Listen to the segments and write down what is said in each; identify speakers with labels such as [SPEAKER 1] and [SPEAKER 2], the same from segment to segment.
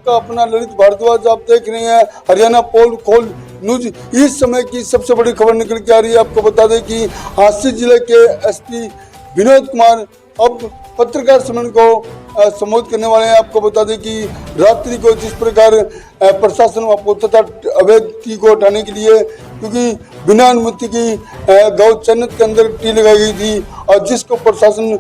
[SPEAKER 1] आपका अपना ललित भारद्वाज। आप देख रहे हैं हरियाणा पोल खोल न्यूज। इस समय की सबसे बड़ी खबर निकल के आ रही है। आपको बता दें कि हांसी जिले के एसपी विनोद कुमार अब पत्रकार सम्मेलन को संबोधित करने वाले हैं। आपको बता दें कि रात्रि को जिस प्रकार प्रशासन वहां पहुंचा था अवैध टी को हटाने के लिए, क्योंकि बिना अनुमति की गौ चैनत के अंदर टी लगाई गई थी और जिसको प्रशासन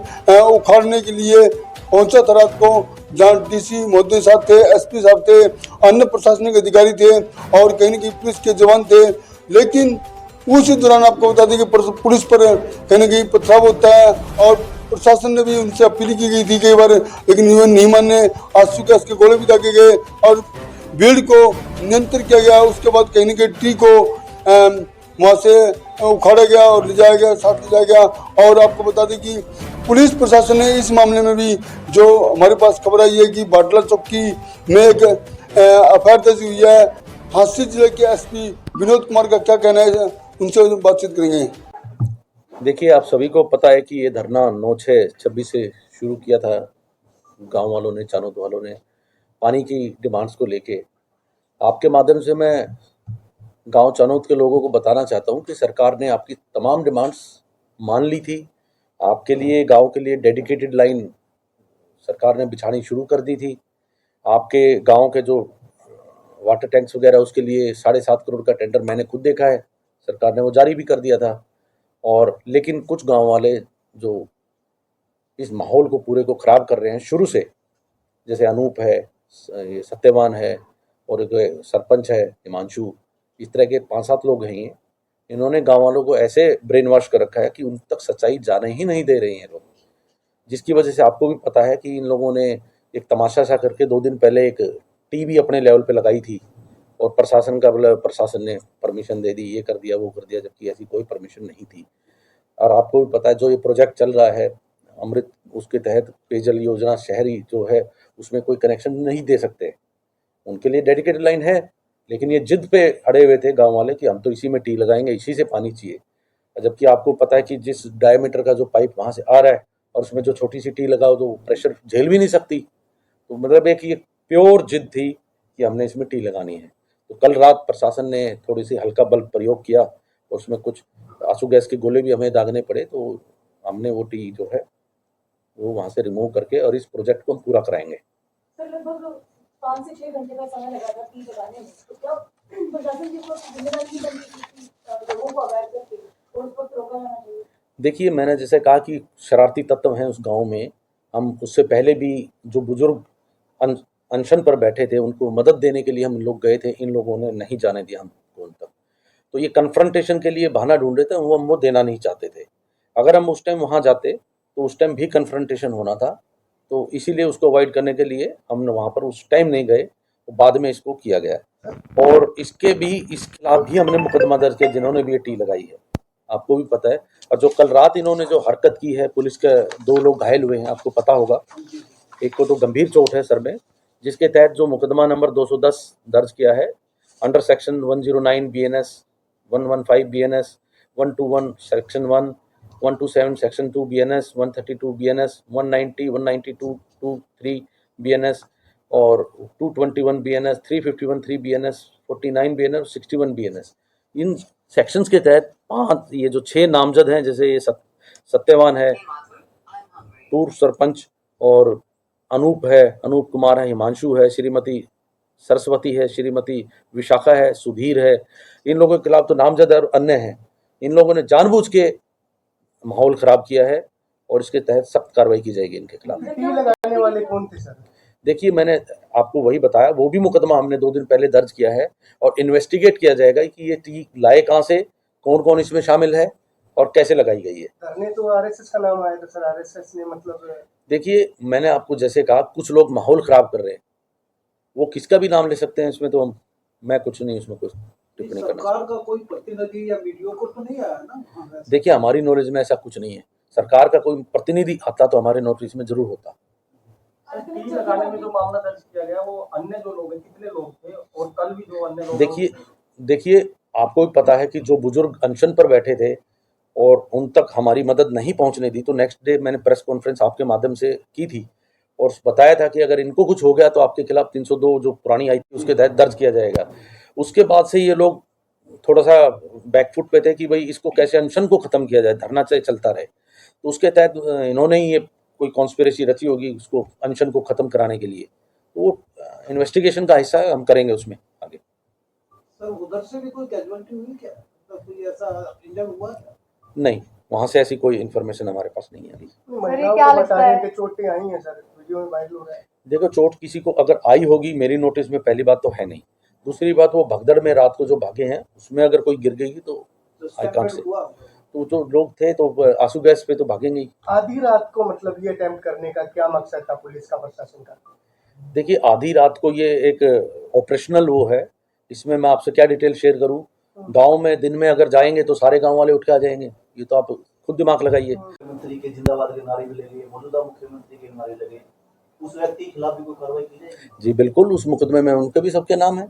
[SPEAKER 1] उखाड़ने के लिए पहुंचा था रात को, जहाँ डीसी महोदय साहब थे, एसपी साहब थे, अन्य प्रशासनिक अधिकारी थे और कहीं न कहीं पुलिस के जवान थे। लेकिन उसी दौरान आपको बता दें कि पुलिस पर कहीं न कहीं पथराव होता है और प्रशासन ने भी उनसे अपील की गई थी कई बार, लेकिन वे नहीं माने। आंसू गैस के गोले भी दागे गए और भीड़ को नियंत्रित किया गया। उसके बाद कहीं न कहीं टी को वहाँ से उखाड़ा गया और ले जाया गया, साथ ले जाया गया। और आपको बता दें कि पुलिस प्रशासन ने इस मामले में भी, जो हमारे पास खबर आई है कि बाटला चौकी में एक एफआईआर दर्ज हुई है। हांसी जिले के एसपी विनोद कुमार का क्या कहना है, उनसे बातचीत करेंगे।
[SPEAKER 2] देखिए, आप सभी को पता है कि ये धरना 9/6/26 से शुरू किया था गांव वालों ने, चानोद वालों ने, पानी की डिमांड्स को लेके। आपके माध्यम से मैं गांव चानोद के लोगों को बताना चाहता हूं कि सरकार ने आपकी तमाम डिमांड्स मान ली थी। आपके लिए, गांव के लिए डेडिकेटेड लाइन सरकार ने बिछानी शुरू कर दी थी। आपके गांव के जो वाटर टैंक्स वगैरह, उसके लिए 7.5 करोड़ का टेंडर मैंने खुद देखा है, सरकार ने वो जारी भी कर दिया था। और लेकिन कुछ गांव वाले जो इस माहौल को पूरे को ख़राब कर रहे हैं शुरू से, जैसे अनूप है, ये सत्यवान है और एक सरपंच है हिमांशु, इस तरह के 5-7 लोग हैं ये। इन्होंने गांव वालों को ऐसे ब्रेन वॉश कर रखा है कि उन तक सच्चाई जाने ही नहीं दे रहे हैं लोग, जिसकी वजह से आपको भी पता है कि इन लोगों ने एक तमाशा सा करके 2 दिन पहले एक टीवी अपने लेवल पे लगाई थी और प्रशासन ने परमिशन दे दी, ये कर दिया, वो कर दिया, जबकि ऐसी कोई परमिशन नहीं थी। और आपको भी पता है जो ये प्रोजेक्ट चल रहा है अमृत, उसके तहत पेयजल योजना शहरी जो है, उसमें कोई कनेक्शन नहीं दे सकते, उनके लिए डेडिकेटेड लाइन है। लेकिन ये जिद पे अड़े हुए थे गांव वाले कि हम तो इसी में टी लगाएंगे, इसी से पानी चाहिए। जबकि आपको पता है कि जिस डायमीटर का जो पाइप वहां से आ रहा है और उसमें जो छोटी सी टी लगाओ तो प्रेशर झेल भी नहीं सकती। तो मतलब एक ये प्योर जिद थी कि हमने इसमें टी लगानी है। तो कल रात प्रशासन ने थोड़ी सी हल्का बल प्रयोग किया और उसमें कुछ आंसू गैस के गोले भी हमें दागने पड़े, तो हमने वो टी जो है वो वहां से रिमूव करके और इस प्रोजेक्ट को हम पूरा कराएंगे।
[SPEAKER 3] सर, लगभग 5 से 6 घंटे का समय लगा था टी लगाने में, तो क्या प्रशासन की कोई जिम्मेदारी नहीं बनती कि लोगों को अवैध करके और उसको रोका जाना चाहिए?
[SPEAKER 2] देखिए, मैंने जैसे कहा कि शरारती तत्व हैं उस गांव में। हम उससे पहले भी जो बुजुर्ग अनशन पर बैठे थे उनको मदद देने के लिए हम लोग गए थे, इन लोगों ने नहीं जाने दिया हमको उन तक। तो ये कन्फ्रंटेशन के लिए बहाना ढूंढ रहे थे, वो देना नहीं चाहते थे। अगर हम उस टाइम वहाँ जाते तो उस टाइम भी कन्फ्रंटेशन होना था, तो इसीलिए उसको अवॉइड करने के लिए हम वहाँ पर उस टाइम नहीं गए, तो बाद में इसको किया गया। और इस खिलाफ भी हमने मुकदमा दर्ज किया जिन्होंने भी ये टी लगाई है, आपको भी पता है। और जो कल रात इन्होंने जो हरकत की है, पुलिस के 2 लोग घायल हुए हैं, आपको पता होगा। एक को तो गंभीर चोट है सर में, जिसके तहत जो मुकदमा नंबर 210 दर्ज किया है under section 109 BNS, 115 BNS, 121 section 1, 127 section 2 BNS, 132 BNS, 190, 192, 23 BNS और 221 BNS, 351 3 BNS, 49 BNS, 61 BNS। इन सेक्शंस के तहत 5 ये जो 6 नामजद हैं, जैसे ये सत्यवान है, पूर्व सरपंच, और अनूप है, अनूप कुमार है, हिमांशु है, श्रीमती सरस्वती है, श्रीमती विशाखा है, सुधीर है, इन लोगों के खिलाफ तो नामजद और अन्य हैं। इन लोगों ने जानबूझ के माहौल खराब किया है और इसके तहत सख्त कार्रवाई की जाएगी इनके खिलाफ।
[SPEAKER 4] टी लगाने वाले कौन थे सर?
[SPEAKER 2] देखिए, मैंने आपको वही बताया, वो भी मुकदमा हमने 2 दिन पहले दर्ज किया है और इन्वेस्टिगेट किया जाएगा कि ये टी लाए कहाँ से, कौन कौन इसमें शामिल है और कैसे लगाई गई है।
[SPEAKER 4] धरने तो आरएसएस का नाम आया था सर, आरएसएस ने मतलब।
[SPEAKER 2] देखिए, मैंने आपको जैसे कहा, कुछ लोग माहौल खराब कर रहे हैं, वो किसका भी नाम ले सकते हैं, इसमें तो मैं कुछ नहीं उसमें कुछ टिप्पणी करना।
[SPEAKER 5] सरकार का कोई प्रतिनिधि या वीडियो को तो नहीं आया ना?
[SPEAKER 2] देखिए, हमारी नॉलेज में ऐसा कुछ नहीं है। सरकार का कोई प्रतिनिधि आता तो हमारे नोटिस में जरूर होता।
[SPEAKER 4] टी लगाने में जो मामला दर्ज किया गया, वो अन्य जो लोग हैं, कितने लोग थे? और कल भी जो अन्य लोग,
[SPEAKER 2] देखिए आपको भी पता है कि जो बुजुर्ग अनशन पर बैठे थे और उन तक हमारी मदद नहीं पहुंचने दी, तो नेक्स्ट डे मैंने प्रेस कॉन्फ्रेंस आपके माध्यम से की थी और बताया था कि अगर इनको कुछ हो गया तो आपके खिलाफ 302 जो पुरानी आई थी उसके तहत दर्ज किया जाएगा। उसके बाद से ये लोग थोड़ा सा बैकफुट पे थे कि भाई इसको कैसे अनशन को ख़त्म किया जाए, धरना चाहे चलता रहे। तो उसके तहत इन्होंने ही ये कोई कॉन्स्पिरेसी रची होगी उसको अनशन को ख़त्म कराने के लिए। तो वो इन्वेस्टिगेशन का हिस्सा है, हम करेंगे उसमें आगे।
[SPEAKER 5] सर उधर से भी कोई कैजुअलिटी हुई क्या, मतलब कोई ऐसा इंजर्ड हुआ क्या?
[SPEAKER 2] नहीं, वहाँ से ऐसी कोई इन्फॉर्मेशन हमारे पास नहीं है अभी।
[SPEAKER 6] महिलाओं को बता रहे हैं कि
[SPEAKER 4] चोटें आई हैं सर, वीडियो में वायरल हो रहा है।
[SPEAKER 2] देखो, चोट किसी को अगर आई होगी मेरी नोटिस में, पहली बात तो है नहीं। दूसरी बात, वो भगदड़ में रात को जो भागे हैं उसमें अगर कोई गिर गई तो आई कांट से। तो जो लोग थे तो आंसू गैस पे तो भागेंगे ही।
[SPEAKER 4] आधी रात को मतलब ये अटेम्प्ट करने का क्या मकसद था पुलिस का, प्रशासन का?
[SPEAKER 2] देखिए, आधी रात को ये एक ऑपरेशनल वो है, इसमें मैं आपसे क्या डिटेल शेयर करूं। गांव में दिन में अगर जाएंगे तो सारे गांव वाले उठ के आ जाएंगे, ये तो आप खुद दिमाग लगाइए।
[SPEAKER 7] मुख्यमंत्री के जिंदाबाद के नारे भी लगे, मौजूदा मुख्यमंत्री के नारे लगे, उस व्यक्ति के खिलाफ भी कोई कार्रवाई की जाएगी?
[SPEAKER 2] जी बिल्कुल, उस मुकदमे में उनके भी सबके नाम है,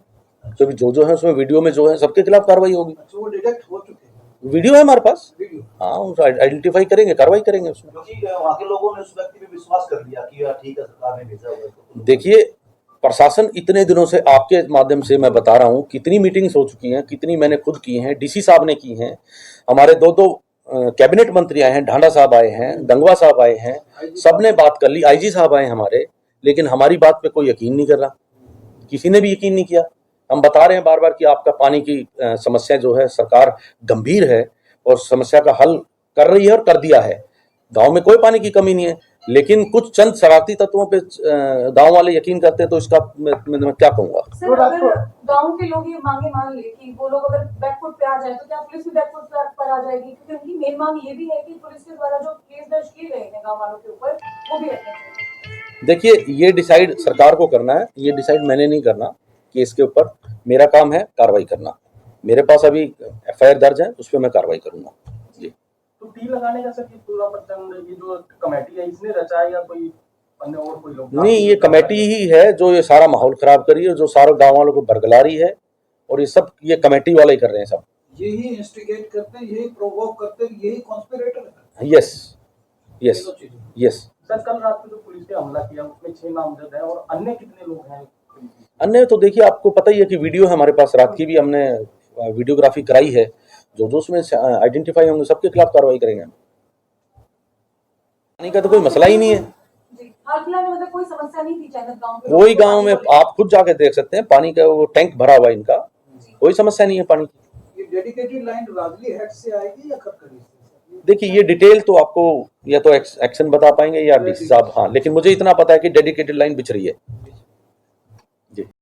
[SPEAKER 2] तो जो है उसमें वीडियो में जो है सबके खिलाफ कार्रवाई होगी।
[SPEAKER 5] अच्छा, वो डिटेक्ट हो चुके हैं
[SPEAKER 2] वीडियो है हमारे पास,
[SPEAKER 5] वीडियो?
[SPEAKER 2] हाँ, उसको आइडेंटिफाई करेंगे, कार्रवाई करेंगे उसमें।
[SPEAKER 7] क्योंकि वहाँ के लोगों ने उस व्यक्ति पे विश्वास कर लिया कि यार ठीक है सरकार ने भेजा हुआ है।
[SPEAKER 2] देखिए, प्रशासन इतने दिनों से, आपके माध्यम से मैं बता रहा हूँ, कितनी मीटिंग्स हो चुकी हैं, कितनी मैंने खुद की हैं, डीसी साहब ने की हैं, हमारे दो कैबिनेट मंत्री आए हैं, ढांडा साहब आए हैं, गंगवा साहब आए हैं, सब ने बात कर ली, आईजी साहब आए हमारे, लेकिन हमारी बात पे कोई यकीन नहीं कर रहा, किसी ने भी यकीन नहीं किया। हम बता रहे हैं बार बार कि आपका पानी की समस्या जो है सरकार गंभीर है और समस्या का हल कर रही है और कर दिया है। गांव में कोई पानी की कमी नहीं है, लेकिन कुछ चंद शरारती तत्वों पे गांव वाले यकीन करते हैं, तो इसका मैं क्या कहूँगा।
[SPEAKER 3] सर, अगर गांव के लोग ये मांगे मान ले कि वो लोग अगर बैकफुट पे आ जाए तो क्या पुलिस भी बैकफुट पर आ जाएगी? क्योंकि उनकी मेन मांग ये भी है कि पुलिस के द्वारा जो केस दर्ज किए गए हैं गांव वालों के ऊपर, वो भी रखने चाहिए।
[SPEAKER 2] देखिए, ये डिसाइड सरकार को करना है, ये डिसाइड मैंने नहीं करना केस के ऊपर। मेरा काम है कार्रवाई करना। मेरे पास अभी एफआईआर दर्ज है, उस पर मैं कार्रवाई करूंगा। जी।
[SPEAKER 4] तो टी लगाने का सर ये पूरा प्रचंड ये जो कमेटी है इसने रचा है या कोई अन्य और कोई लोग?
[SPEAKER 2] नहीं, ये कमेटी ही है जो ये सारा माहौल खराब करी है, जो सारे गाँव वालों को बरगला रही है, और ये सब ये कमेटी वाले ही कर रहे हैं सब।
[SPEAKER 5] यही इंस्टिगेट करते हैं, यही प्रोवोक करते हैं, यही कॉन्स्पिरेटर है।
[SPEAKER 2] Yes yes yes.
[SPEAKER 4] सर, कल रात को जो पुलिस ने हमला किया उसमें 6 नामजद है और अन्य कितने लोग हैं?
[SPEAKER 2] अन्य तो देखिए, आपको पता ही है कि वीडियो है हमारे पास, रात की भी हमने वीडियोग्राफी कराई है, जो उसमें आइडेंटिफाई होंगे सबके खिलाफ कार्रवाई करेंगे। पानी का तो कोई मसला ही नहीं है
[SPEAKER 3] जी, हाल फिलहाल में मतलब कोई समस्या नहीं थी चैनत गांव के
[SPEAKER 2] कोई गांव में, आप खुद जाके देख सकते हैं, पानी का वो टैंक भरा हुआ है इनका, कोई समस्या नहीं है पानी की।
[SPEAKER 5] ये डेडिकेटेड लाइन राजली हेड से आएगी या खरखरी से?
[SPEAKER 2] देखिए, ये डिटेल तो आपको या तो एक्शन बता पाएंगे या डीसी साहब, हाँ, लेकिन मुझे इतना पता है कि डेडिकेटेड लाइन बिछ रही है।